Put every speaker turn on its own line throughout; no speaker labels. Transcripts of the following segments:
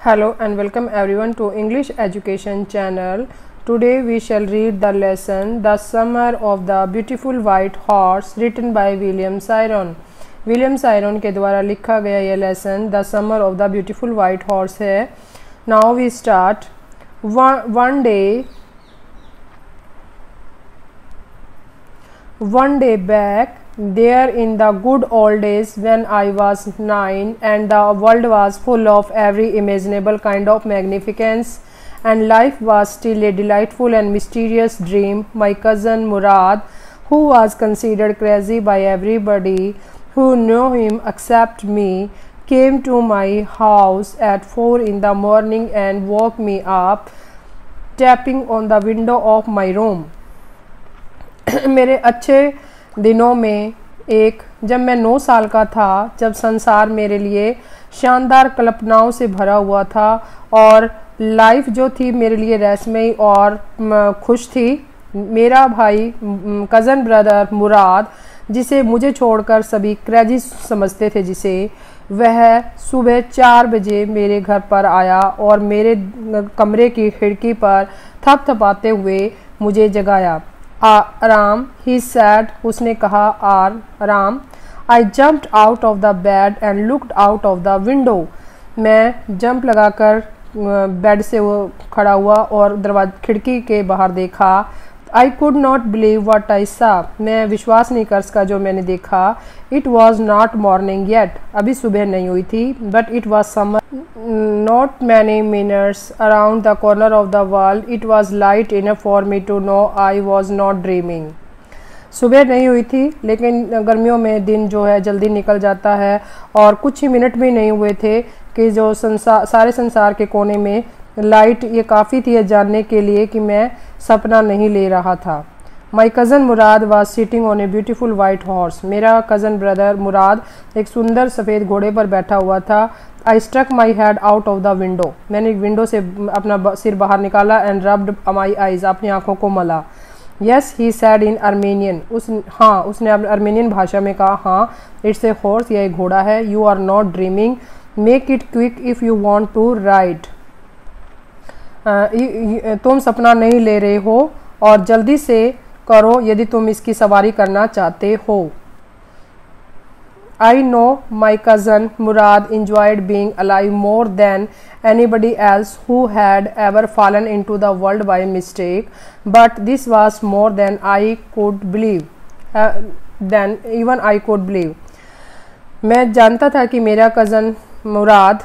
Hello and welcome everyone to English Education channel. Today we shall read the lesson The Summer of the Beautiful White Horse written by William Styron. William Styron के द्वारा लिखा गया यह lesson the summer of the beautiful white horse है. Now we start. One day back there in the good old days when I was 9 and the world was full of every imaginable kind of magnificence and life was still a delightful and mysterious dream, my cousin Murad, who was considered crazy by everybody who knew him except me, came to my house at 4 in the morning and woke me up, tapping on the window of my room. मेरे अच्छे दिनों में एक जब मैं 9 साल का था, जब संसार मेरे लिए शानदार कल्पनाओं से भरा हुआ था और लाइफ जो थी मेरे लिए रहस्यमयी और खुश थी, मेरा भाई कज़न ब्रदर मुराद, जिसे मुझे छोड़कर सभी क्रेजी समझते थे, जिसे वह सुबह 4 बजे मेरे घर पर आया और मेरे कमरे की खिड़की पर थपथपाते हुए मुझे जगाया. आराम, ही सैड, उसने कहा आराम. आई jumped out of the bed and looked out of the window. मैं जंप लगाकर बेड से वो खड़ा हुआ और खिड़की के बाहर देखा. I could not believe what I सा. मैं विश्वास नहीं कर सका जो मैंने देखा. It was not morning yet. अभी सुबह नहीं हुई थी. But it was summer. Not many minutes around the corner of the world. It was light enough for me to know I was not dreaming. सुबह नहीं हुई थी, लेकिन गर्मियों में दिन जो है जल्दी निकल जाता है और कुछ ही मिनट भी नहीं हुए थे कि जो सारे संसार के कोने में लाइट ये काफ़ी थी ये जानने के लिए कि मैं सपना नहीं ले रहा था. My cousin Mourad was sitting on a beautiful white horse. मेरा कज़न ब्रदर मुराद एक सुंदर सफ़ेद घोड़े पर बैठा हुआ था. I struck my head out of the window. मैंने विंडो से अपना सिर बाहर निकाला एंड रब्ड माई आइज़. अपनी आँखों को मला. Yes, he sad in Armenian. उसने अर्मेनियन भाषा में कहा, हाँ, इट्स ए हॉर्स, यह एक घोड़ा है. You are not dreaming. Make it quick if you want to ride. तुम सपना नहीं ले रहे हो और जल्दी से करो यदि तुम इसकी सवारी करना चाहते हो. I know my cousin Murad enjoyed being alive more than anybody else who had ever fallen into the world by mistake, but this was more than I could believe. I could believe. मैं जानता था कि मेरा cousin मुराद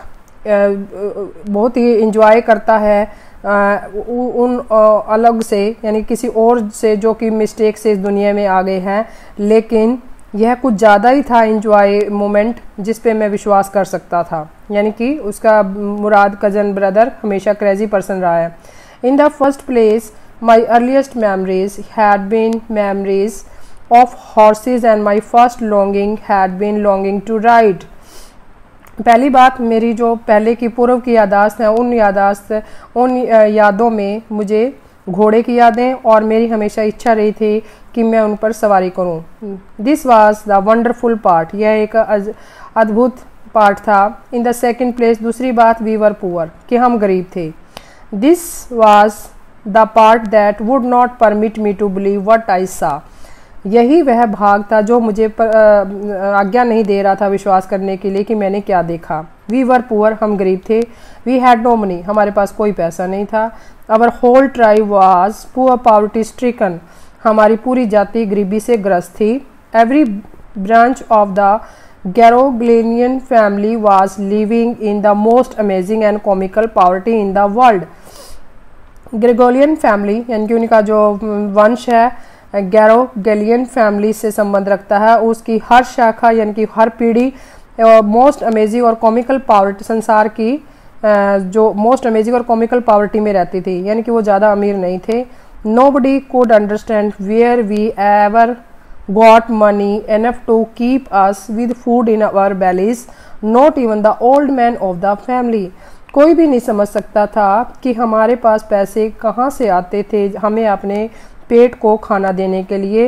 बहुत ही enjoy करता है उन अलग से, यानी किसी और से जो कि मिस्टेक से इस दुनिया में आ गए हैं, लेकिन यह कुछ ज़्यादा ही था इंजॉय मोमेंट जिस पे मैं विश्वास कर सकता था. यानी कि उसका मुराद कज़न ब्रदर हमेशा क्रेजी पर्सन रहा है. In the first place my earliest memories had been memories of horses and my first longing had been longing to ride. पहली बात, मेरी जो पहले की पूर्व की यादाश्त है, उन यादों में मुझे घोड़े की यादें और मेरी हमेशा इच्छा रही थी कि मैं उन पर सवारी करूं. This was the wonderful part. यह एक अद्भुत पार्ट था. इन द सेकेंड प्लेस, दूसरी बात, वी वर पुअर, कि हम गरीब थे. This was the part that would not permit me to believe what I saw. यही वह भाग था जो मुझे आज्ञा नहीं दे रहा था विश्वास करने के लिए कि मैंने क्या देखा. वी वर पुअर, हम गरीब थे. वी हैड नो मनी, हमारे पास कोई पैसा नहीं था. Our whole tribe was poor poverty stricken, हमारी पूरी जाति गरीबी से ग्रस्त थी. Every branch of the Garoghlanian family was living in the most amazing and comical poverty in the world. Garoghlanian family यानी कि उनका जो वंश है गैरोगेलियन फैमिली से संबंध रखता है. उसकी हर शाखा यानी कि हर पीढ़ी मोस्ट अमेजिंग और कॉमिकल पॉवर्टी, संसार की जो मोस्ट अमेजिंग और कॉमिकल पॉवर्टी में रहती थी, यानी कि वो ज़्यादा अमीर नहीं थे. Nobody could understand where we ever got money enough to keep us with food in our bellies, not even the old man of the family. कोई भी नहीं समझ सकता था कि हमारे पास पैसे कहाँ से आते थे हमें अपने पेट को खाना देने के लिए.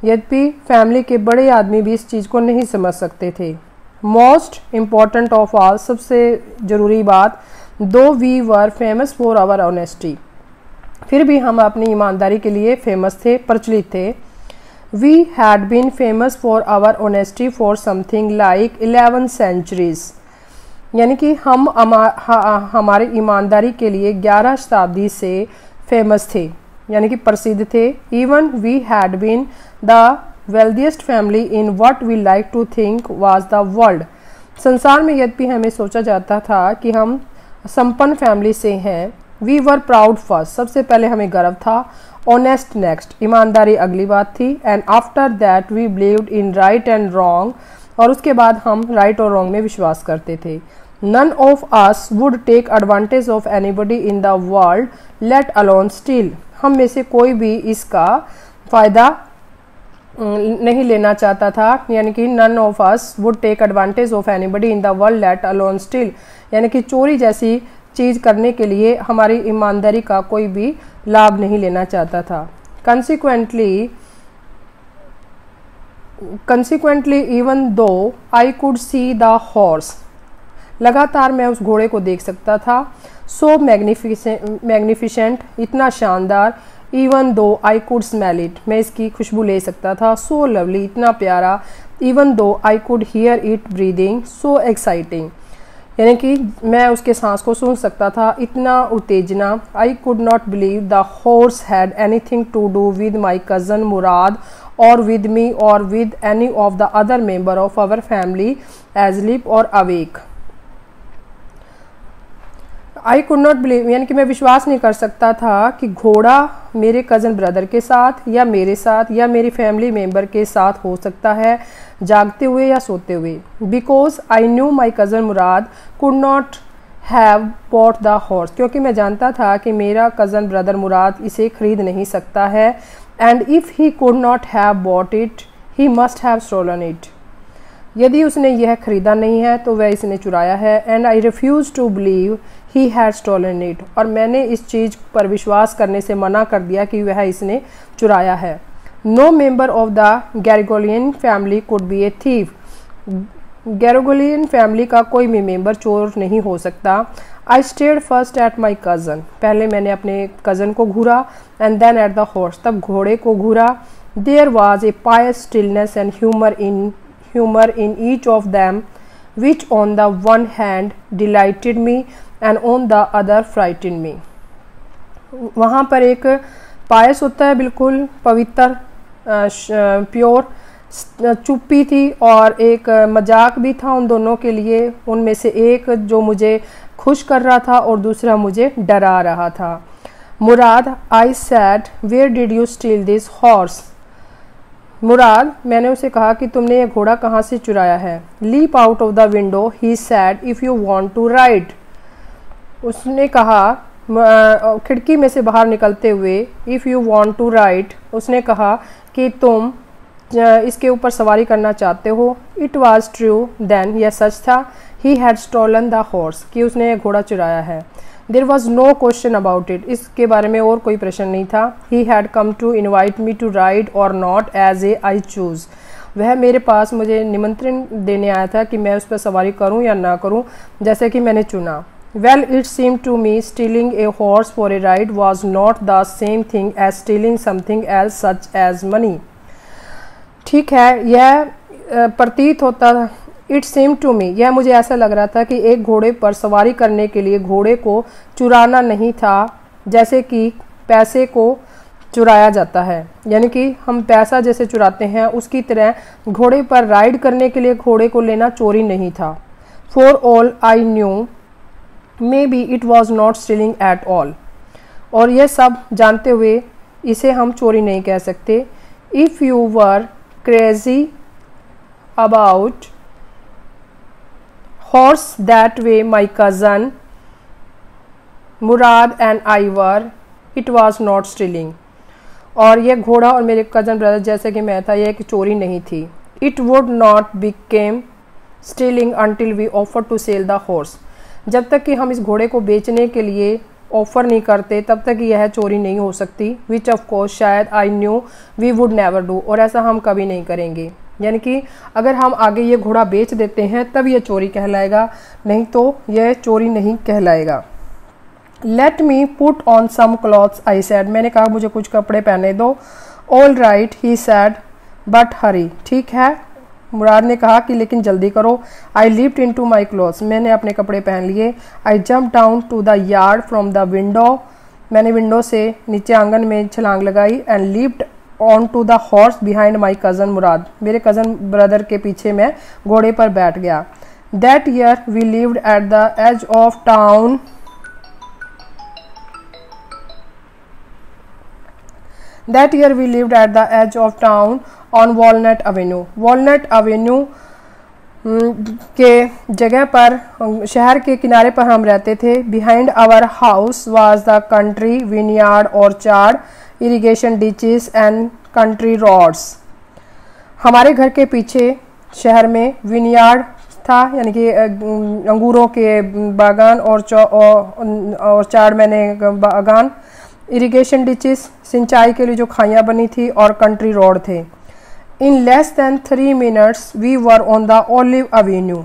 यद्यपि फैमिली के बड़े आदमी भी इस चीज़ को नहीं समझ सकते थे. मोस्ट इम्पॉर्टेंट ऑफ ऑल, सबसे ज़रूरी बात, though we were famous for our honesty, फिर भी हम अपनी ईमानदारी के लिए फेमस थे, प्रचलित थे। We had been famous for our honesty for something like 11 centuries, यानी कि हम हमारी ईमानदारी के लिए 11 शताब्दी से फेमस थे, यानी कि प्रसिद्ध थे। Even we had been the wealthiest family in what we like to think was the world, संसार में यद्यपि हमें सोचा जाता था कि हम संपन्न फैमिली से हैं। वी वर प्राउड फर्स्ट, सबसे पहले हमें गर्व था। ऑनेस्ट नेक्स्ट, ईमानदारी अगली बात थी। And after that we believed in right and wrong, और उसके बाद हम राइट और रॉन्ग में विश्वास करते थे। None of us would take advantage of anybody in the world let alone steal, हम में से कोई भी इसका फ़ायदा नहीं लेना चाहता था, यानी कि none of us would take advantage of anybody in the world let alone steal, यानी कि चोरी जैसी चीज़ करने के लिए हमारी ईमानदारी का कोई भी लाभ नहीं लेना चाहता था। Consequently, even though I could see the horse, लगातार मैं उस घोड़े को देख सकता था। So magnificent, इतना शानदार। Even though I could smell it, मैं इसकी खुशबू ले सकता था। So lovely, इतना प्यारा। Even though I could hear it breathing, so exciting, यानी कि मैं उसके सांस को सुन सकता था, इतना उत्तेजना। I could not believe the horse had anything to do with my cousin Murad or with me or with any of the other member of our family asleep or awake. I could not believe, यानी कि मैं विश्वास नहीं कर सकता था कि घोड़ा मेरे कज़न ब्रदर के साथ या मेरे साथ या मेरी फैमिली मेम्बर के साथ हो सकता है, जागते हुए या सोते हुए। Because I knew my cousin Murad could not have bought the horse, क्योंकि मैं जानता था कि मेरा कज़न ब्रदर मुराद इसे खरीद नहीं सकता है। And if he could not have bought it he must have stolen it, यदि उसने यह खरीदा नहीं है तो वह इसने चुराया है। And I refuse to believe he had stolen it, और मैंने इस चीज़ पर विश्वास करने से मना कर दिया कि वह इसने चुराया है। No member of the Garoghlanian family could be a thief, Garoghlanian family का कोई भी मेंबर चोर नहीं हो सकता। I stared first at my cousin, पहले मैंने अपने कज़न को घूरा। And then at the horse, तब घोड़े को घूरा। There was a pious stillness and humour in each of them, which on the one hand delighted me and on the other frightened me. वहाँ पर एक पायस होता है, बिल्कुल पवित्र, प्योर चुप्पी थी, और एक मजाक भी था उन दोनों के लिए। उनमें से एक जो मुझे खुश कर रहा था और दूसरा मुझे डरा रहा था। Mourad, I said, where did you steal this horse? Mourad, मैंने उसे कहा कि तुमने ये घोड़ा कहाँ से चुराया है। Leap out of the window, he said, if you want to ride, उसने कहा खिड़की में से बाहर निकलते हुए, if you want to ride, उसने कहा कि तुम इसके ऊपर सवारी करना चाहते हो। इट वॉज ट्रू देन, यह सच था। He had stolen the horse, कि उसने यह घोड़ा चुराया है। There was no question about it, इसके बारे में और कोई प्रश्न नहीं था। He had come to invite me to ride or not as a I choose, वह मेरे पास मुझे निमंत्रण देने आया था कि मैं उस पर सवारी करूं या ना करूं, जैसे कि मैंने चुना। Well it seem to me stealing a horse for a ride was not the same thing as stealing something else such as money. ठीक है, यह प्रतीत होता, इट सेम टू मी, यह मुझे ऐसा लग रहा था कि एक घोड़े पर सवारी करने के लिए घोड़े को चुराना नहीं था, जैसे कि पैसे को चुराया जाता है, यानी कि हम पैसा जैसे चुराते हैं उसकी तरह घोड़े पर राइड करने के लिए घोड़े को लेना चोरी नहीं था। For all I knew may be it was not stealing at all, और यह सब जानते हुए इसे हम चोरी नहीं कह सकते। If you were crazy about horse that way my cousin Murad and I were, it was not stealing, और यह घोड़ा और मेरे कज़न ब्रदर जैसे कि मैं था, यह एक चोरी नहीं थी। It would not became stealing until we offered to sell the horse, जब तक कि हम इस घोड़े को बेचने के लिए ऑफ़र नहीं करते तब तक यह चोरी नहीं हो सकती। Which of course शायद I knew we would never do, और ऐसा हम कभी नहीं करेंगे। यानी कि अगर हम आगे ये घोड़ा बेच देते हैं तब ये चोरी कहलाएगा, नहीं तो यह चोरी नहीं कहलाएगा। Let me put on some clothes I said, मैंने कहा मुझे कुछ कपड़े पहने दो। All right he said but hurry, ठीक है मुराद ने कहा कि लेकिन जल्दी करो। I lift into my clothes, मैंने अपने कपड़े पहन लिए। I jump down to the yard from the window, मैंने विंडो से नीचे आंगन में छलांग लगाई। And lift on to the horse behind my cousin मुराद, मेरे कज़न ब्रदर के पीछे मैं घोड़े पर बैठ गया। That year we lived at the edge of town, That year we lived at the edge of town on Walnut Avenue. Walnut Avenue के जगह पर शहर के किनारे पर हम रहते थे। Behind our house was the country vineyard orchard, irrigation ditches and country roads. हमारे घर के पीछे शहर में विनयार्ड था, यानी कि अंगूरों के बागान और चार मैंने बागान, इरिगेशन डिचेस सिंचाई के लिए जो खाइयाँ बनी थी, और कंट्री रोड थे। In less than 3 minutes we were on the Olive Avenue,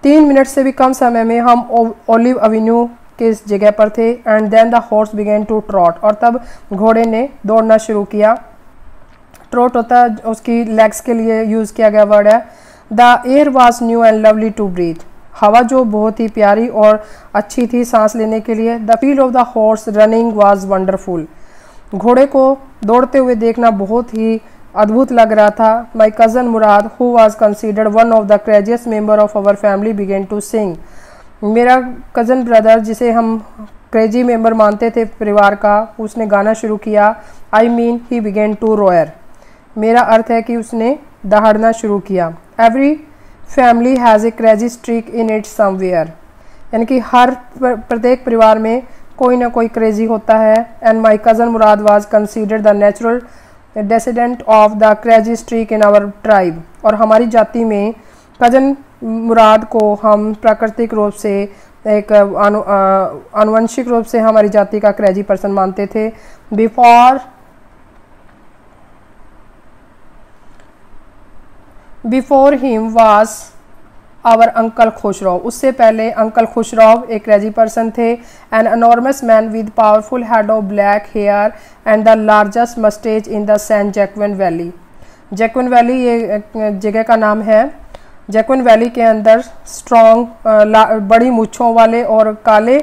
3 minute से भी कम समय में हम ओलिव एवेन्यू के इस जगह पर थे। And then the horse began to trot, और तब घोड़े ने दौड़ना शुरू किया। ट्रॉट होता है उसकी लेग्स के लिए यूज़ किया गया वर्ड है। The air was new and lovely to breathe, हवा जो बहुत ही प्यारी और अच्छी थी सांस लेने के लिए। The feel of the horse running was wonderful, घोड़े को दौड़ते हुए देखना बहुत ही अद्भुत लग रहा था। My cousin Mourad who was considered one of the craziest member of our family began to sing, मेरा कज़न ब्रदर जिसे हम क्रेजी मेंबर मानते थे परिवार का, उसने गाना शुरू किया। I mean he began to roar, मेरा अर्थ है कि उसने दहाड़ना शुरू किया। Every family has a crazy streak in it somewhere, यानी कि हर प्रत्येक परिवार में कोई ना कोई क्रेजी होता है। And my cousin Murad was considered the natural descendant of the crazy streak in our tribe, और हमारी जाति में कज़न मुराद को हम प्राकृतिक रूप से एक आनुवंशिक रूप से हमारी जाति का क्रेजी पर्सन मानते थे। Before him was our uncle Khosrove, उससे पहले अंकल खुशराव एक क्रेजी पर्सन थे। An enormous man with powerful head of black hair and the largest moustache in the San Joaquin Valley, Joaquin Valley ये जगह का नाम है। जैक्विन वैली के अंदर स्ट्रॉन्ग बड़ी मूछों वाले और काले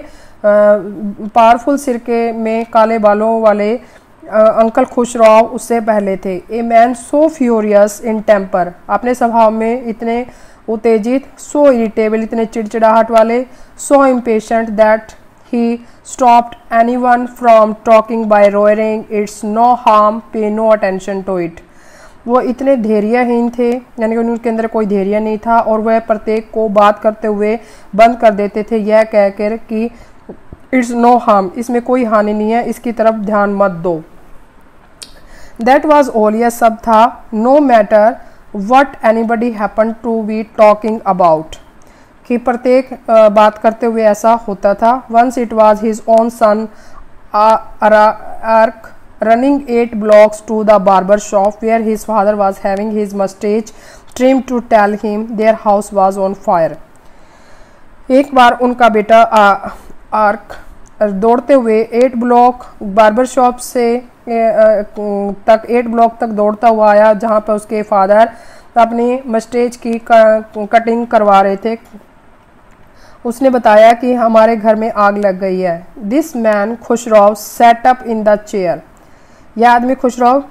पावरफुल सिरके में काले बालों वाले अंकल खुशराव उससे पहले थे। A man so furious in temper, अपने स्वभाव में इतने उत्तेजित, सो इरिटेबल इतने चिड़चिड़ाहट वाले, so impatient that he stopped anyone from talking by roaring it's no harm pay no attention to it, वो इतने धैर्यहीन थे, यानी कि उनके अंदर कोई धैर्य नहीं था, और वह प्रत्येक को बात करते हुए बंद कर देते थे यह कहकर कि इट्स नो हार्म, इसमें कोई हानि नहीं है, इसकी तरफ ध्यान मत दो। दैट वॉज ऑल, यह सब था। No matter what anybody happen to be talking about, कि प्रत्येक बात करते हुए ऐसा होता था। Once it was his own son Arak running 8 blocks to the barber shop where his father was having his mustache trimmed to tell him their house was on fire. एक बार उनका बेटा आर्क दौड़ते हुए 8 ब्लॉक बार्बर शॉप से तक 8 block तक दौड़ता हुआ आया, जहाँ पर उसके फादर अपनी मस्टेज की कटिंग करवा रहे थे। उसने बताया कि हमारे घर में आग लग गई है। This man Khosrove sat up in the chair, यह आदमी खुशराव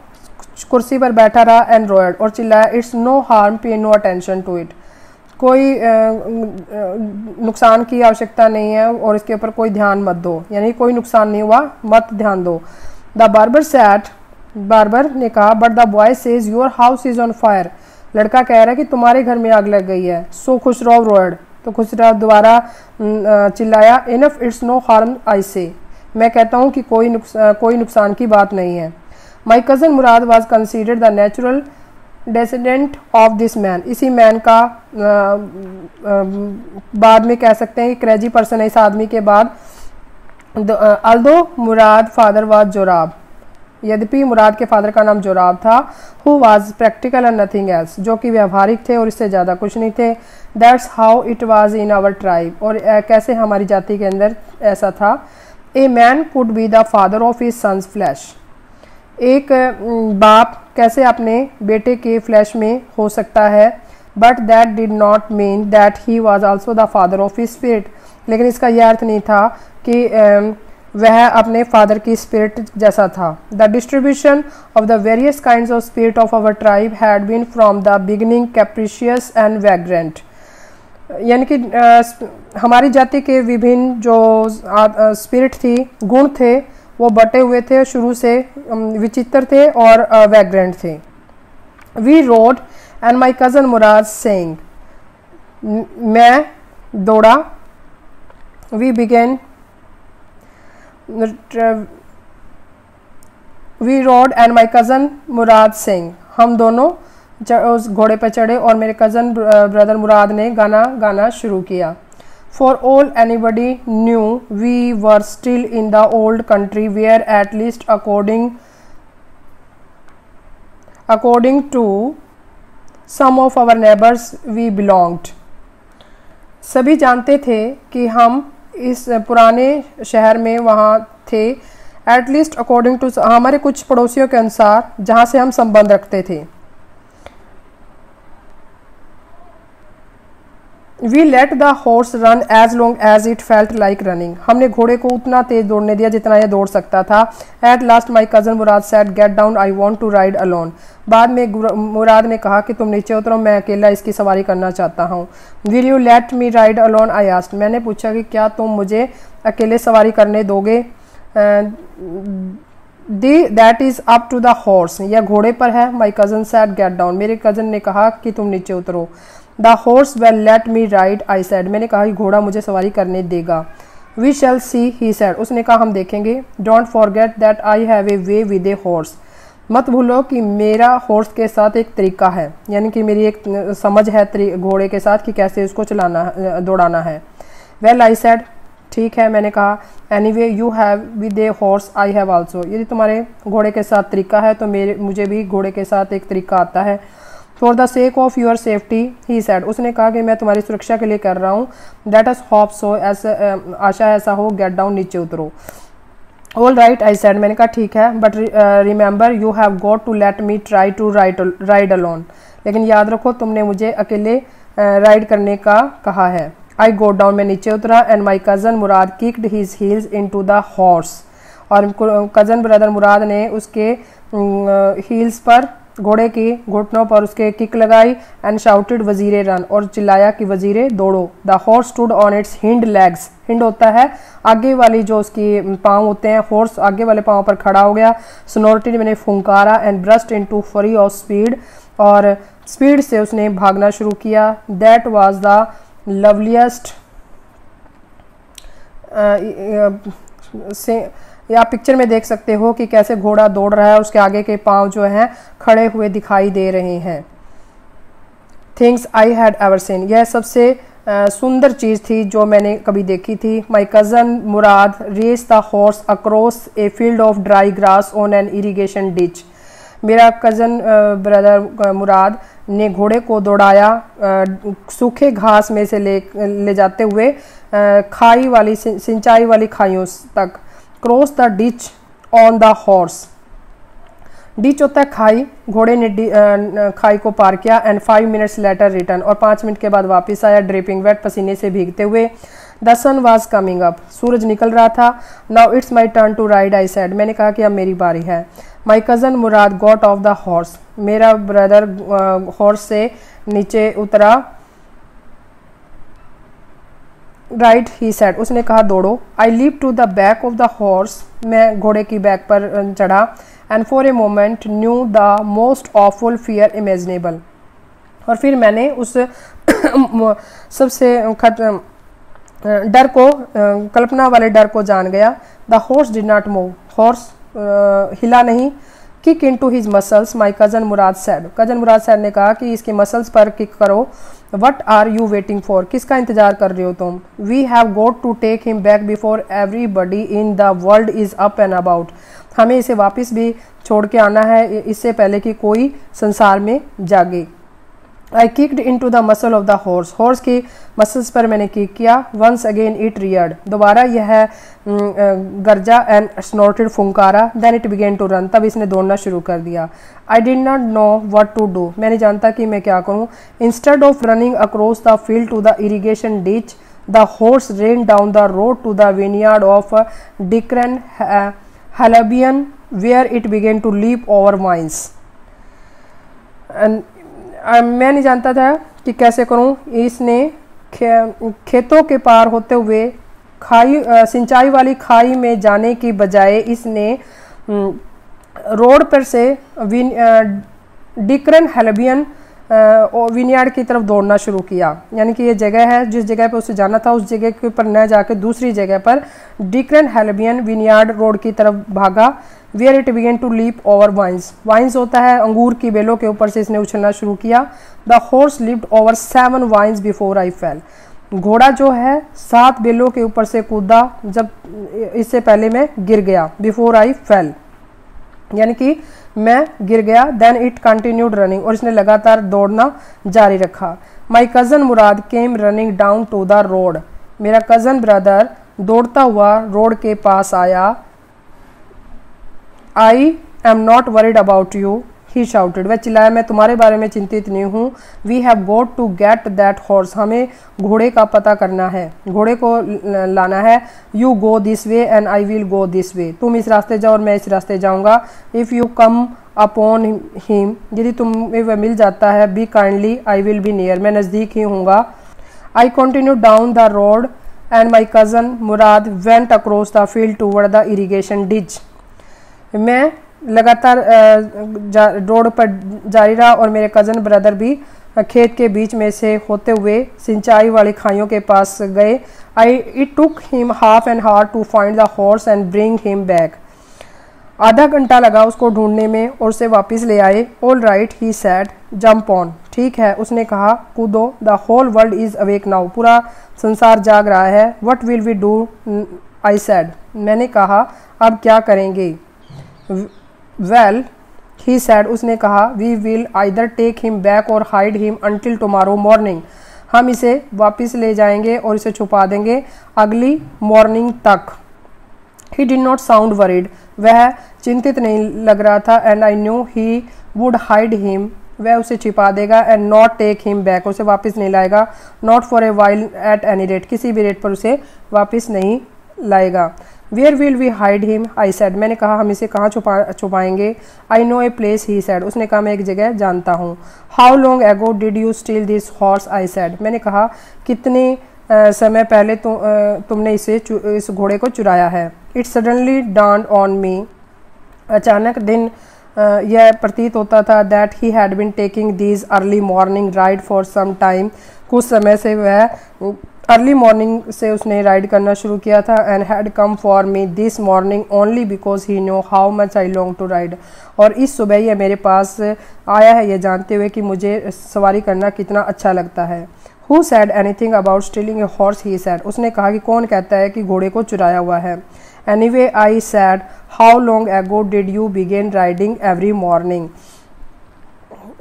कुर्सी पर बैठा रहा एंड रोयड, और चिल्लाया it's no harm pay no attention to it, कोई नुकसान की आवश्यकता नहीं है और इसके ऊपर कोई ध्यान मत दो, यानी कोई नुकसान नहीं हुआ, मत ध्यान दो। द बार्बर सैट, बार्बर ने कहा but the boy says your house is on fire, लड़का कह रहा है कि तुम्हारे घर में आग लग गई है। सो खुशराव रोयड, तो खुशराव दोबारा चिल्लाया enough it's no harm I say, मैं कहता हूँ कि कोई नुकसान की बात नहीं है। My cousin Murad was considered the natural descendant of this man, इसी मैन का बाद में कह सकते हैं कि क्रेजी पर्सन है इस आदमी के बाद। अल्दो मुराद फादर वाज जोराब, यद्यपि मुराद के फादर का नाम जोराब था, who was practical and nothing else, जो कि व्यवहारिक थे और इससे ज़्यादा कुछ नहीं थे। That's how it was in our tribe, और कैसे हमारी जाति के अंदर ऐसा था। A man could be the father of his sons flesh, एक बाप कैसे अपने बेटे के फ्लैश में हो सकता है। But that did not mean that he was also the father of his spirit, लेकिन इसका यह अर्थ नहीं था कि वह अपने फादर की स्पिरिट जैसा था। The distribution of the various kinds of spirit of our tribe had been from the beginning capricious and vagrant, यानी कि हमारी जाति के विभिन्न जो स्पिरिट थी, गुण थे, वो बटे हुए थे, शुरू से विचित्र थे और वैग्रेंट थे। We rode and my cousin Murad saying, मैं दौड़ा। We began, we rode and my cousin Murad sing, हम दोनों उस घोड़े पर चढ़े और मेरे कज़न ब्रदर मुराद ने गाना गाना शुरू किया। For all anybody knew we were still in the old country where at least according to some of our neighbours we belonged, सभी जानते थे कि हम इस पुराने शहर में वहाँ थे। एट लीस्ट अकॉर्डिंग टू, हमारे कुछ पड़ोसियों के अनुसार जहाँ से हम संबंध रखते थे। We let the horse run as long as it felt like running, हमने घोड़े को उतना तेज दौड़ने दिया जितना यह दौड़ सकता था। At last my cousin Mourad said get down, I want to ride alone, बाद में मुराद ने कहा कि तुम नीचे उतरो, मैं अकेला इसकी सवारी करना चाहता हूँ। Will you let me ride alone, I asked, मैंने पूछा कि क्या तुम मुझे अकेले सवारी करने दोगे। That is up to the horse, यह घोड़े पर है। My cousin said get down, मेरे कज़न ने कहा कि तुम नीचे उतरो। The horse will let me ride, I said, मैंने कहा कि घोड़ा मुझे सवारी करने देगा। We shall C, he said, उसने कहा हम देखेंगे। Don't forget that I have a way with a horse, मत भूलो कि मेरा हॉर्स के साथ एक तरीका है, यानी कि मेरी एक समझ है घोड़े के साथ कि कैसे उसको चलाना दौड़ाना है। वेल आई सेड, ठीक है, मैंने कहा। Anyway you have with a horse, I have also, यदि तुम्हारे घोड़े के साथ तरीका है तो मुझे भी घोड़े के साथ एक तरीका आता है। For the sake of your safety, he said, उसने कहा कि मैं तुम्हारी सुरक्षा के लिए कर रहा हूँ। दैट इज होप सो, आशा ऐसा हो। गेट डाउन, नीचे उतरो। ऑल राइट, आई सेड, मैंने कहा ठीक है। But remember you have got to let me try to ride alone, लेकिन याद रखो तुमने मुझे अकेले राइड करने का कहा है। आई गो डाउन, मैं नीचे उतरा। And my cousin Murad kicked his heels into the horse, और कज़न ब्रदर मुराद ने उसके हील्स पर, घोड़े की घुटनों पर उसके किक लगाई। एंड शाउटेड वजीरे रन, और चिल्लाया कि वजीरे दौड़ो। The horse stood on it's hind legs, hind होता है आगे वाली जो उसकी पाँव होते हैं, हॉर्स आगे वाले पाँव पर खड़ा हो गया। स्नोर्टेड, मैंने फुंकारा। एंड ब्रस्ट इनटू फरी ऑफ स्पीड, और स्पीड से उसने भागना शुरू किया। दैट वाज द लवलीस्ट, या पिक्चर में देख सकते हो कि कैसे घोड़ा दौड़ रहा है, उसके आगे के पांव जो हैं खड़े हुए दिखाई दे रहे हैं। Things I had ever seen, यह सबसे सुंदर चीज़ थी जो मैंने कभी देखी थी। My cousin Mourad race the horse across a field of dry grass on an irrigation ditch, मेरा कज़न ब्रदर मुराद ने घोड़े को दौड़ाया सूखे घास में से ले जाते हुए खाई वाली, सिंचाई वाली खाइयों तक। Cross the ditch on the horse, ditch होता है खाई, घोड़े ने खाई को पार किया। एंड 5 मिनट्स लेटर रिटर्न, और 5 मिनट के बाद वापस आया। ड्रिपिंग वेट, पसीने से भीगते हुए। The sun was coming up, सूरज निकल रहा था। Now it's my turn to ride, I said, मैंने कहा कि अब मेरी बारी है। My cousin Murad got off the horse, मेरा ब्रदर हॉर्स से नीचे उतरा। राइट, ही सेड, उसने कहा दौड़ो। I leap to the back of the horse, मैं घोड़े की बैक पर चढ़ा। And for a moment knew the most awful fear imaginable, और फिर मैंने उस सबसे डर को, कल्पना वाले डर को जान गया। The horse did not move, horse हिला नहीं। Kick into his muscles, my cousin Mourad said, cousin Mourad said ने कहा कि इसके मसल्स पर किक करो। What are you waiting for, किसका इंतजार कर रहे हो तुम। We have got to take him back before everybody in the world is up and about, हमें इसे वापस भी छोड़ के आना है इससे पहले कि कोई संसार में जागे। I kicked into the muscle of the horse, horse की मसल्स पर मैंने किक किया। वंस अगेन इट रियर्ड, दोबारा यह गर्जा एंड स्नॉर्टेड फुंकारा। Then it began to run, तब इसने दौड़ना शुरू कर दिया। I did not know what to do, मैं नहीं जानता कि मैं क्या करूं। Instead of running across the field to the irrigation ditch, the horse ran down the road to the vineyard of Dikran Halabian where it began to leap over vines. मैं नहीं जानता था कि कैसे करूं। इसने खेतों के पार होते हुए खाई सिंचाई वाली खाई में जाने की बजाय इसने रोड पर से डिक्रन हेलेबियन विनयार्ड की तरफ दौड़ना शुरू किया। यानी कि ये जगह है जिस जगह पर उसे जाना था उस जगह के ऊपर न जाकर दूसरी जगह पर डिक्रन हेलेबियन विनयार्ड रोड की तरफ भागा। Where it began to leap over vines, vines होता है अंगूर की बेलों के ऊपर से इसने उछलना शुरू किया। The horse leaped over 7 vines before I fell, घोड़ा जो है 7 बेलों के ऊपर से कूदा जब इससे पहले मैं गिर गया। बिफोर आई फेल यानी कि मैं गिर गया। देन इट कंटिन्यूड रनिंग, और इसने लगातार दौड़ना जारी रखा। My cousin Mourad came running down to the road, मेरा कज़न ब्रदर दौड़ता हुआ रोड के पास आया। I am not worried about you he shouted, वह चिल्लाया मैं तुम्हारे बारे में चिंतित नहीं हूँ। We have got to get that horse, हमें घोड़े का पता करना है, घोड़े को लाना है। You go this way and I will go this way, तुम इस रास्ते जाओ और मैं इस रास्ते जाऊँगा। If you come upon him, यदि तुम्हें वह मिल जाता है, be kindly I will be near, मैं नज़दीक ही हूँगा। I continue down the road and my cousin Murad went across the field toward the irrigation ditch, मैं लगातार रोड पर जारी रहा और मेरे कज़न ब्रदर भी खेत के बीच में से होते हुए सिंचाई वाली खाइयों के पास गए। It took him half an hour to find the horse and bring him back, आधा घंटा लगा उसको ढूंढने में और उसे वापस ले आए। All right he said jump on, ठीक है उसने कहा कूदो। The whole world is awake now, पूरा संसार जाग रहा है। What will we do I said, मैंने कहा अब क्या करेंगे। वेल ही सैड, उसने कहा we will either take him back or hide him until tomorrow morning, हम इसे वापस ले जाएंगे और इसे छुपा देंगे अगली मॉर्निंग तक। He did not sound worried, वह चिंतित नहीं लग रहा था। And I knew he would hide him, वह उसे छिपा देगा। And not take him back, उसे वापस नहीं लाएगा। Not for a while at any rate, किसी भी रेट पर उसे वापस नहीं लाएगा। Where will we hide him I said, मैंने कहा हम इसे कहाँ छुपाएंगे। I know a place he said, उसने कहा मैं एक जगह जानता हूँ। How long ago did you steal this horse I said, मैंने कहा कितने समय पहले तुमने इस घोड़े को चुराया है। It suddenly dawned on me, अचानक दिन यह प्रतीत होता था that he had been taking these early morning ride for some time, कुछ समय से वह अर्ली मॉर्निंग से उसने राइड करना शुरू किया था। And had come for me this morning only because he know how much I long to ride, और इस सुबह यह मेरे पास आया है यह जानते हुए कि मुझे सवारी करना कितना अच्छा लगता है। Who said anything about stealing a horse he said, उसने कहा कि कौन कहता है कि घोड़े को चुराया हुआ है। Anyway I said how long ago did you begin riding every morning,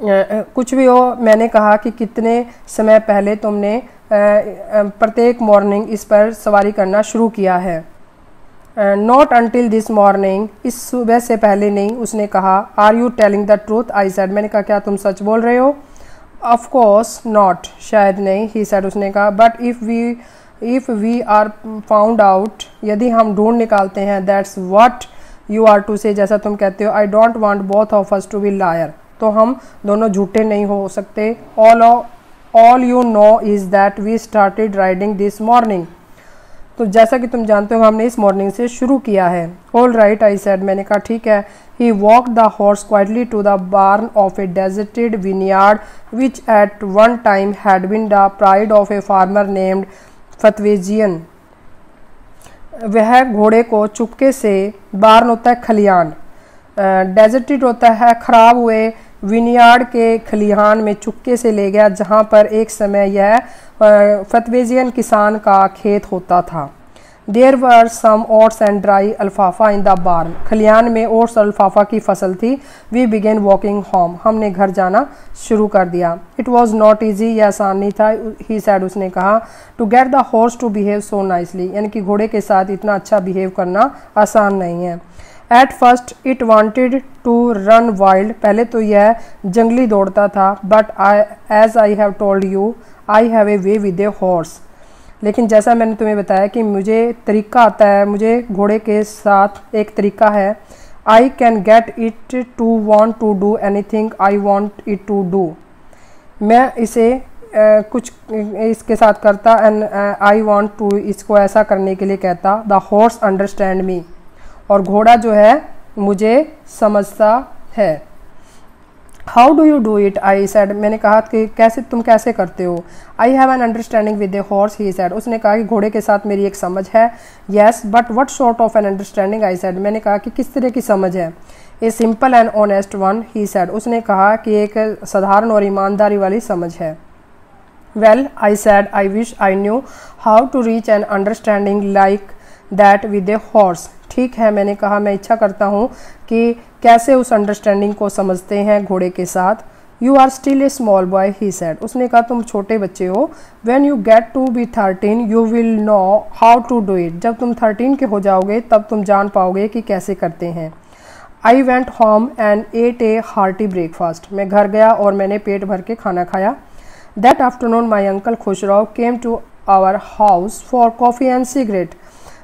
कुछ भी हो मैंने कहा कि कितने समय पहले तुमने प्रत्येक मॉर्निंग इस पर सवारी करना शुरू किया है। नॉट अंटिल दिस मॉर्निंग, इस सुबह से पहले नहीं, उसने कहा। Are you telling the truth I said, मैंने कहा क्या तुम सच बोल रहे हो। ऑफ कोर्स नॉट, शायद नहीं, ही सैड, उसने कहा। But if we are found out, यदि हम ढूंढ निकालते हैं, that's what you are to say, जैसा तुम कहते हो। I don't want both of us to be liar, तो हम दोनों झूठे नहीं हो सकते। All you know is that we started riding this morning, तो जैसा कि तुम जानते हो हमने इस मॉर्निंग से शुरू किया है। ऑल राइट आई सेड, मैंने कहा ठीक है। He walk the horse quietly to the barn of a deserted vineyard which at one time had been the pride of a farmer named Fetvajian, वह घोड़े को चुपके से, बार्न होता है खलियान, डेजर्टेड होता है खराब हुए विनियार्ड के खलिहान में चुपके से ले गया जहां पर एक समय यह फतवेजियन किसान का खेत होता था। There were some oats and dry alfalfa in the barn. खलिहान में ओट्स और अल्फाफा की फसल थी। We began walking home. हमने घर जाना शुरू कर दिया। इट वॉज नॉट ईजी, यह आसान नहीं था। ही सैड, उसने कहा, to get the horse to behave so nicely, यानी कि घोड़े के साथ इतना अच्छा बिहेव करना आसान नहीं है। At first it wanted to run wild. पहले तो यह जंगली दौड़ता था। But as I have told you I have a way with a horse. लेकिन जैसा मैंने तुम्हें बताया कि मुझे तरीका आता है, मुझे घोड़े के साथ एक तरीका है। I can get it to want to do anything I want it to do. मैं इसे कुछ इसके साथ करता एंड आई वॉन्ट टू, इसको ऐसा करने के लिए कहता। द हॉर्स अंडरस्टैंड मी, और घोड़ा जो है मुझे समझता है। How do you do it, I said. मैंने कहा कि तुम कैसे करते हो। I have an understanding with a horse, he said. उसने कहा कि घोड़े के साथ मेरी एक समझ है। Yes but what sort of an understanding, I said. मैंने कहा कि किस तरह की समझ है। A simple and honest one, he said. उसने कहा कि एक साधारण और ईमानदारी वाली समझ है। Well, I said, I wish I knew how to reach an understanding like that with a horse. ठीक है, मैंने कहा, मैं इच्छा करता हूँ कि कैसे उस अंडरस्टैंडिंग को समझते हैं घोड़े के साथ। You are still a small boy, he said. उसने कहा, तुम छोटे बच्चे हो। When you get to be 13 you will know how to do it. जब तुम 13 के हो जाओगे तब तुम जान पाओगे कि कैसे करते हैं। I went home and ate a hearty breakfast. मैं घर गया और मैंने पेट भर के खाना खाया। That afternoon my uncle Khosrove came to our house for coffee and cigarette.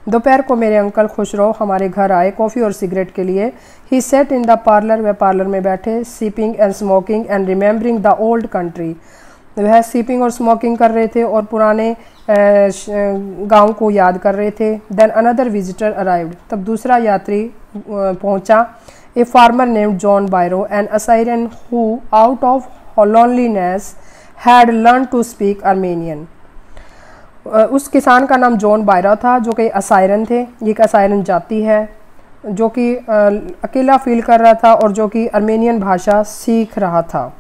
दोपहर को मेरे अंकल खुशरो हमारे घर आए कॉफ़ी और सिगरेट के लिए। ही सेट इन द पार्लर, वह पार्लर में बैठे, seeping and smoking and remembering the old country. वह सीपिंग और स्मोकिंग कर रहे थे और पुराने गांव को याद कर रहे थे। देन अनदर विजिटर अराइव्ड, तब दूसरा यात्री पहुंचा। A farmer named John Byro, an Assyrian who out of loneliness had learn to speak Armenian. उस किसान का नाम जॉन बायरा था जो कि असायरन थे। ये एक असायरन जाति है जो कि अकेला फील कर रहा था और जो कि आर्मेनियन भाषा सीख रहा था।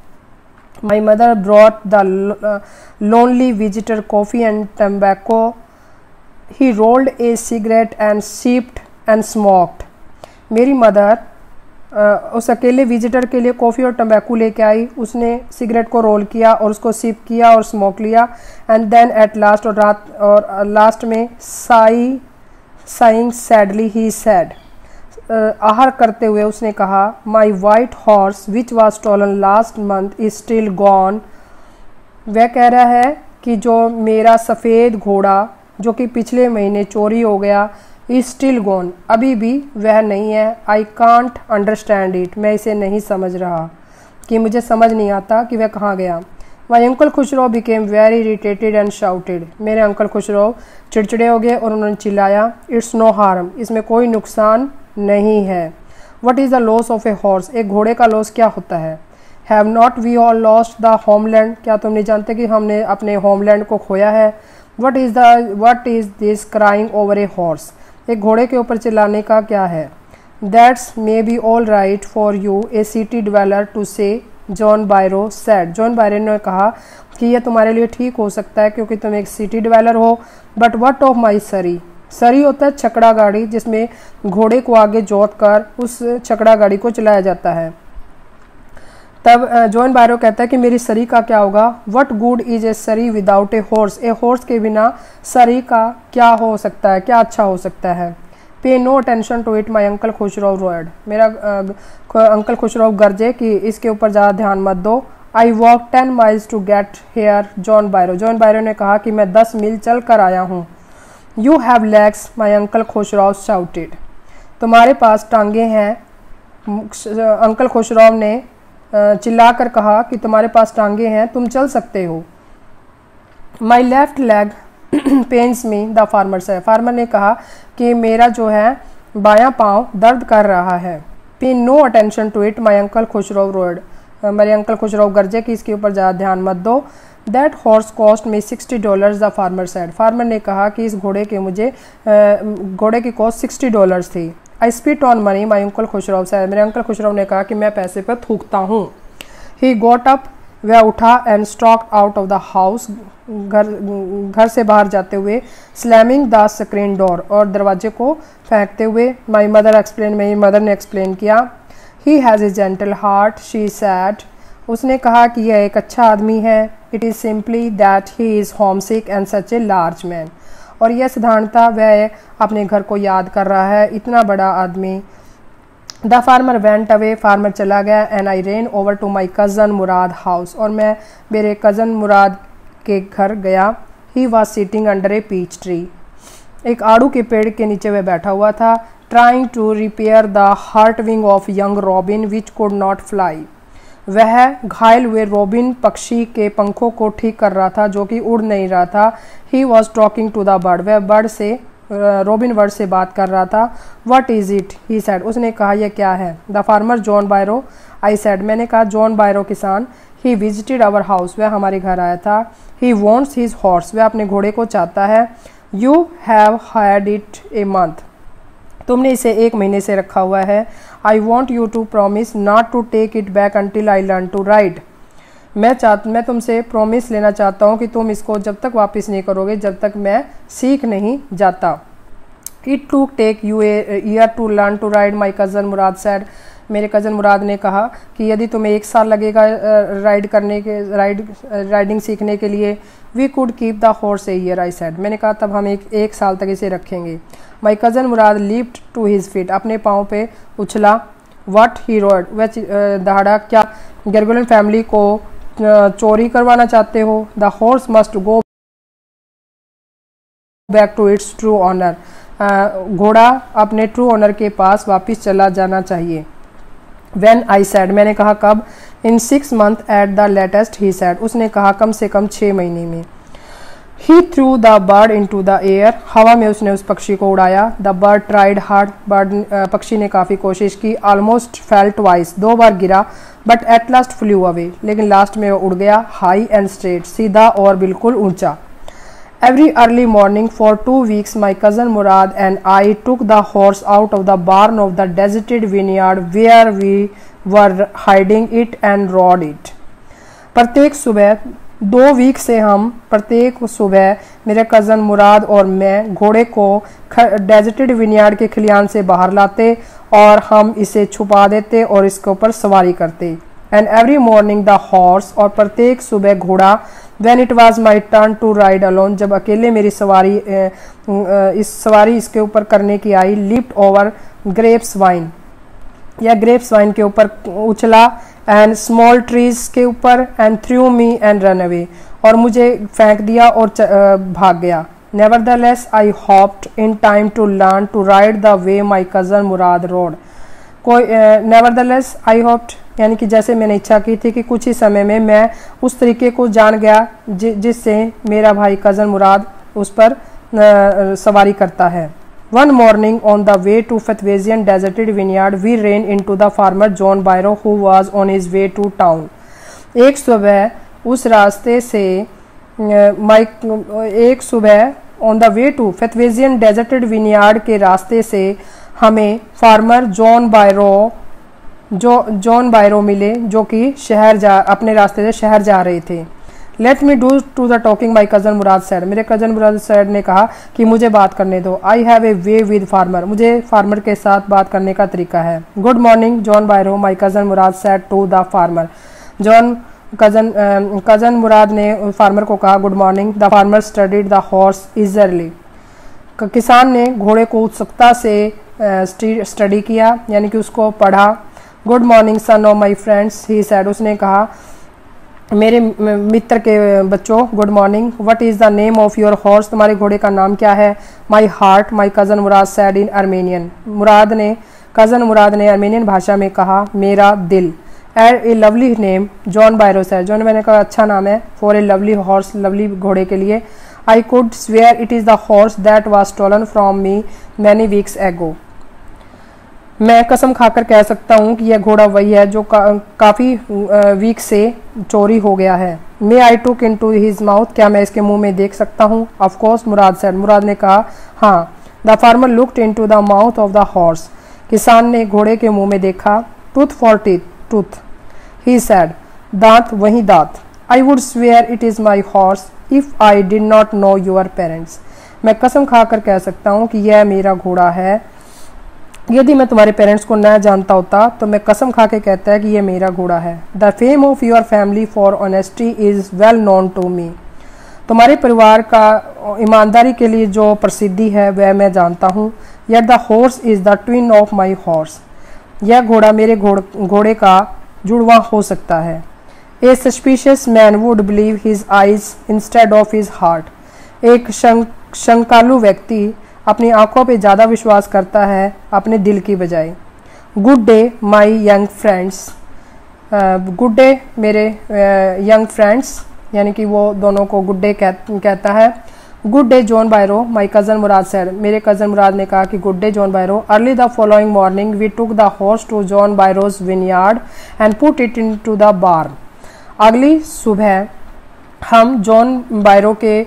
My mother brought the lonely visitor coffee and tobacco. He rolled a cigarette and sipped and smoked. मेरी मदर उस अकेले विजिटर के लिए कॉफ़ी और टम्बैकू लेके आई। उसने सिगरेट को रोल किया और उसको सिप किया और स्मोक लिया। एंड देन एट लास्ट, और लास्ट में साइंग सैडली ही सैड, आहर करते हुए उसने कहा, my white horse which was stolen last month is still gone. वह कह रहा है कि जो मेरा सफ़ेद घोड़ा जो कि पिछले महीने चोरी हो गया, इज स्टिल गॉन, अभी भी वह नहीं है। आई कांट अंडरस्टैंड इट, मैं इसे नहीं समझ रहा, कि मुझे समझ नहीं आता कि वह कहाँ गया। माई uncle Khusro became very irritated and shouted. मेरे अंकल खुशरो चिड़चिड़े हो गए और उन्होंने चिल्लाया, इट्स नो हार्म, इसमें कोई नुकसान नहीं है। What is the loss of a horse, एक घोड़े का लॉस क्या होता है। Have not we all lost the homeland, क्या तुम नहीं जानते कि हमने अपने होमलैंड को खोया है। What is this crying over a horse, एक घोड़े के ऊपर चिल्लाने का क्या है। That's may be all right for you a city dweller to say, John Byro said. John Byro ने कहा कि यह तुम्हारे लिए ठीक हो सकता है क्योंकि तुम एक सिटी डिवेलर हो। बट व्हाट ऑफ माई सरी, सरी होता है छकड़ा गाड़ी जिसमें घोड़े को आगे जोत कर उस छकड़ा गाड़ी को चलाया जाता है। तब जॉन बायरो कहता है कि मेरी सरी का क्या होगा। वट गुड इज ए सरी without a horse, a horse के बिना सरी का क्या हो सकता है, क्या अच्छा हो सकता है। Pay no attention to it my uncle Khosrove roared, मेरा अंकल खुशरो गरजे कि इसके ऊपर ज़्यादा ध्यान मत दो। I walk 10 miles to get here, John Byro. John Byro ने कहा कि मैं 10 मील चल कर आया हूँ। You have legs my uncle Khusro shouted, तुम्हारे पास टांगे हैं। अंकल खुशरो ने चिल्लाकर कहा कि तुम्हारे पास टांगे हैं, तुम चल सकते हो। My left leg pens me, the farmer से, फार्मर ने कहा कि मेरा जो है बायां पाँव दर्द कर रहा है। Pay no attention to it my uncle Khosrove roared, मेरे अंकल खुशरो गरजे कि इसके ऊपर ज़्यादा ध्यान मत दो। दैट हॉर्स कॉस्ट में $60, द फार्मर सेड, फार्मर ने कहा कि इस घोड़े के मुझे घोड़े की कॉस्ट $60 थी। आई spit on money my uncle Khusro said, मेरे अंकल खुशरो ने कहा कि मैं पैसे पर थूकता हूँ। ही गॉट अप, वह उठा, and stocked out of the house, घर से बाहर जाते हुए, स्लैमिंग द स्क्रीन डोर, और दरवाजे को फेंकते हुए। माई मदर एक्सप्लेन, मेरी मदर ने एक्सप्लेन किया। He has a gentle heart, she said, उसने कहा कि यह एक अच्छा आदमी है। It is simply that he is home sick and such a large man, और यह साधारणता वह अपने घर को याद कर रहा है, इतना बड़ा आदमी। The farmer went away, farmer चला गया। And I ran over to my cousin Mourad house, और मैं मेरे कज़न मुराद के घर गया। He was sitting under a peach tree, एक आड़ू के पेड़ के नीचे वह बैठा हुआ था। Trying to repair the hurt wing of young robin which could not fly, वह घायल हुए रॉबिन पक्षी के पंखों को ठीक कर रहा था जो कि उड़ नहीं रहा था। He was talking to the bird, वह बर्ड से रॉबिन बर्ड से बात कर रहा था। What is it, he said, उसने कहा यह क्या है। The farmer John Byro, I said, मैंने कहा जॉन बायरो किसान। ही विजिटेड आवर हाउस, वह हमारे घर आया था। ही वॉन्ट्स हिज हॉर्स, वह अपने घोड़े को चाहता है। You have had it a month, तुमने इसे 1 महीने से रखा हुआ है। I want you to promise not to take it back until I learn to ride, मैं तुमसे प्रॉमिस लेना चाहता हूँ कि तुम इसको जब तक वापस नहीं करोगे जब तक मैं सीख नहीं जाता। It to take you a year to learn to ride, my cousin Murad said, मेरे कज़न मुराद ने कहा कि यदि तुम्हें 1 साल लगेगा राइडिंग सीखने के लिए। We could keep the horse a year, I said, मैंने कहा तब हम एक साल तक इसे रखेंगे। My cousin Mourad leaped to his feet, अपने पाँव पे उछला। व्हाट, ही रोड, वह दहाड़ा, क्या गेरगुलन फैमिली को चोरी करवाना चाहते हो। The horse must go back to its true owner, घोड़ा अपने ट्रू ऑनर के पास वापस चला जाना चाहिए। When I said, मैंने कहा कब। In 6 months at the latest, he said, उसने कहा कम से कम 6 महीने में। He threw the bird into the air, हवा में उसने उस पक्षी को उड़ाया। The bird tried hard, पक्षी ने काफ़ी कोशिश की। Almost fell twice, 2 बार गिरा। But at last flew away, लेकिन लास्ट में वो उड़ गया। High and straight, सीधा और बिल्कुल ऊंचा। Every early morning for 2 weeks, my cousin Murad and I took the horse out of the barn of the deserted vineyard where we were hiding it and rode it. प्रत्येक सुबह 2 week से हम प्रत्येक सुबह मेरे कज़न मुराद और मैं घोड़े को डेजर्टेड विनियार्ड के खलियान से बाहर लाते और हम इसे छुपा देते और इसके ऊपर सवारी करते। And every morning the horse, और प्रत्येक सुबह घोड़ा। When it was my turn to ride alone, जब अकेले मेरी सवारी इसके ऊपर करने की आई। Leaped over grapes vine, या grapes vine के ऊपर उछला। And small trees के ऊपर। And threw me and ran away, और मुझे फेंक दिया और भाग गया। Nevertheless, I hopped in time to learn to ride the way my cousin Murad rode. Nevertheless, I hoped, यानी कि जैसे मैंने इच्छा की थी कि कुछ ही समय में मैं उस तरीके को जान गया जिससे मेरा भाई कज़न मुराद उस पर सवारी करता है। One morning on the way to Fethwazian deserted vineyard, we ran into the farmer John Byro who was on his way to town. एक सुबह on the way to Fethwazian deserted vineyard के रास्ते से हमें फार्मर जॉन बायरो मिले जो कि अपने रास्ते से शहर जा रहे थे। Let me do to the talking, my cousin Murad said, मेरे कज़न मुराद सैड ने कहा कि मुझे बात करने दो। I have a way with farmer, मुझे फार्मर के साथ बात करने का तरीका है। Good morning John Byro, my cousin Murad said to the farmer, cousin मुराद ने फार्मर को कहा good morning. The farmer studied the horse eagerly, किसान ने घोड़े को उत्सुकता से स्टडी किया, यानी कि उसको पढ़ा। Good morning son of my friends, he said, उसने कहा मेरे मित्र के बच्चों good morning. What is the name of your horse, तुम्हारे घोड़े का नाम क्या है। My heart, my cousin Murad said in Armenian, cousin मुराद ने अर्मेनियन भाषा में कहा मेरा दिल। एड a lovely name, John Byro said, John मैंने कहा अच्छा नाम है। For a lovely horse, lovely घोड़े के लिए। I could swear it is the horse that was stolen from me many weeks ago, मैं कसम खाकर कह सकता हूँ कि यह घोड़ा वही है जो काफ़ी वीक से चोरी हो गया है। मे आई टुक इन टू हिज माउथ, क्या मैं इसके मुंह में देख सकता हूँ। ऑफकोर्स मुराद सैड, मुराद ने कहा हाँ। The farmer looked into the mouth of the horse, किसान ने घोड़े के मुंह में देखा। Tooth for teeth, tooth, he said, दांत वही दांत। I would swear it is my horse if I did not know your parents. मैं कसम खाकर कह सकता हूँ कि यह मेरा घोड़ा है, यदि मैं तुम्हारे पेरेंट्स को न जानता होता तो मैं कसम खा के कहता है कि यह मेरा घोड़ा है। The fame of your family for honesty is well known to me. तुम्हारे परिवार का ईमानदारी के लिए जो प्रसिद्धि है वह मैं जानता हूँ। Yet the horse is the twin of my horse. यह घोड़ा मेरे घोड़े का जुड़वा हो सकता है। A suspicious man would believe his eyes instead of his heart. एक शंकालु व्यक्ति अपनी आंखों पे ज़्यादा विश्वास करता है अपने दिल की बजाय। Good day my young friends. Good day मेरे यंग फ्रेंड्स, यानी कि वो दोनों को गुड डे कहता है। Good day John Byro my cousin Murad said. मेरे कज़न मुराद ने कहा कि good day John Byro. Early the following morning we took the horse to John Byro's vineyard and put it into the bar. अगली सुबह हम John बायरो के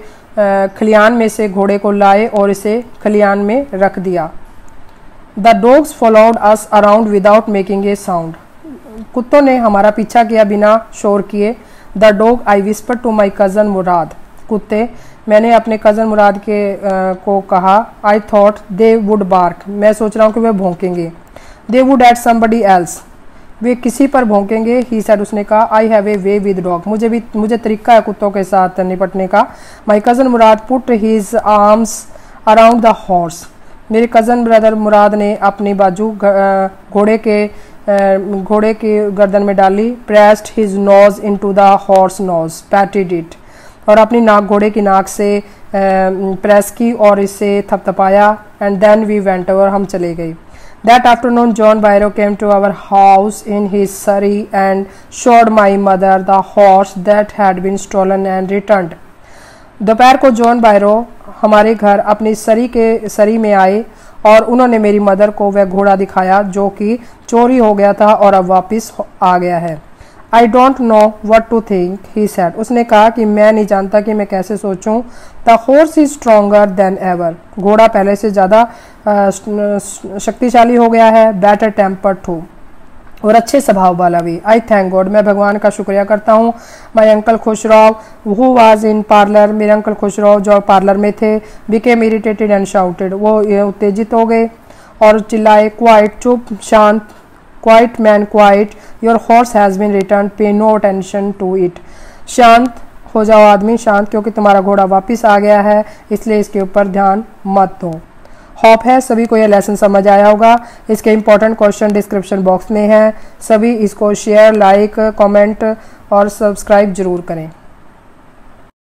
खलियान में से घोड़े को लाए और इसे खलियान में रख दिया। The dogs followed us around without making a sound. कुत्तों ने हमारा पीछा किया बिना शोर किए। The dog I whisper to my cousin Murad. कुत्ते, मैंने अपने कज़न मुराद को कहा। I thought they would bark. मैं सोच रहा हूँ कि वे भौंकेंगे। They would at somebody else. वे किसी पर भौंकेंगे। ही सेड, उसने कहा। I have a way with dog. मुझे तरीका है कुत्तों के साथ निपटने का। My cousin Mourad put his arms around the horse. मेरे कज़न ब्रदर मुराद ने अपनी बाजू घोड़े के गर्दन में डाली। Pressed his nose into the horse nose, patted it. और अपनी नाक घोड़े की नाक से प्रेस की और इसे थपथपाया। And then we went over. हम चले गए। That afternoon, John Byro came to our house in his surrey and showed my mother the horse that had been stolen and returned. दोपहर को जॉन बायरो हमारे घर अपनी सरी में आए और उन्होंने मेरी मदर को वह घोड़ा दिखाया जो कि चोरी हो गया था और अब वापस आ गया है। I don't know what to think, he said. उसने कहा कि मैं नहीं जानता कि मैं कैसे सोचूं। The horse is stronger then ever. घोड़ा पहले से ज़्यादा शक्तिशाली हो गया है। बेटर टेम्पर टू, और अच्छे स्वभाव वाला भी। I thank God. मैं भगवान का शुक्रिया करता हूँ। My uncle Khushrao who was in parlour. मेरे अंकल खुशराव जो पार्लर में थे। Became irritated and shouted. वो उत्तेजित हो गए और चिल्लाए। क्वाइट, चुप, शांत। Quiet man quiet, your horse has been return, pay no attention to it. शांत हो जाओ आदमी, शांत, क्योंकि तुम्हारा घोड़ा वापस आ गया है, इसलिए इसके ऊपर ध्यान मत दो। होप है सभी को यह लेसन समझ आया होगा। इसके इंपॉर्टेंट क्वेश्चन डिस्क्रिप्शन बॉक्स में हैं। सभी इसको शेयर, लाइक, कमेंट और सब्सक्राइब जरूर करें।